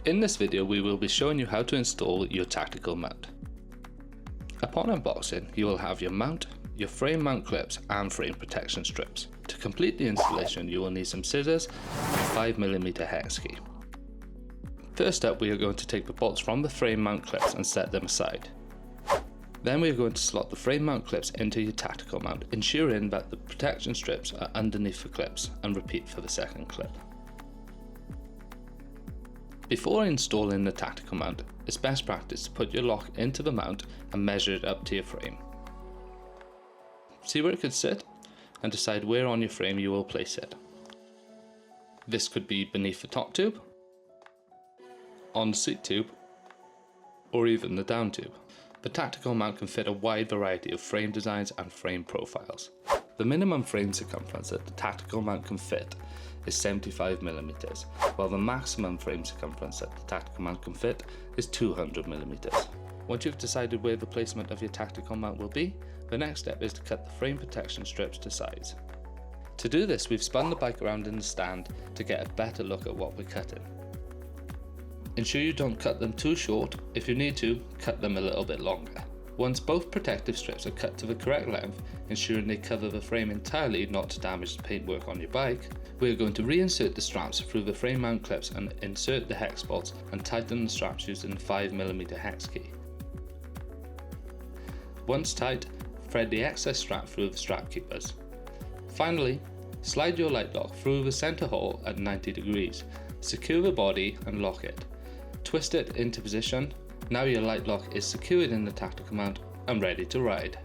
In this video we will be showing you how to install your tactical mount. Upon unboxing you will have your mount, your frame mount clips and frame protection strips. To complete the installation you will need some scissors and a 5mm hex key. First up we are going to take the bolts from the frame mount clips and set them aside. Then we are going to slot the frame mount clips into your tactical mount, ensuring that the protection strips are underneath the clips, and repeat for the second clip. Before installing the tactical mount, it's best practice to put your lock into the mount and measure it up to your frame. See where it could sit and decide where on your frame you will place it. This could be beneath the top tube, on the seat tube, or even the down tube. The tactical mount can fit a wide variety of frame designs and frame profiles. The minimum frame circumference that the tactical mount can fit is 75mm, while the maximum frame circumference that the tactical mount can fit is 200mm. Once you've decided where the placement of your tactical mount will be, the next step is to cut the frame protection strips to size. To do this, we've spun the bike around in the stand to get a better look at what we're cutting. Ensure you don't cut them too short. If you need to, cut them a little bit longer. Once both protective strips are cut to the correct length, ensuring they cover the frame entirely not to damage the paintwork on your bike, we are going to reinsert the straps through the frame mount clips and insert the hex bolts and tighten the straps using the 5mm hex key. Once tight, thread the excess strap through the strap keepers. Finally, slide your light lock through the centre hole at 90 degrees. Secure the body and lock it. Twist it into position. Now your light lock is secured in the tactical mount and ready to ride.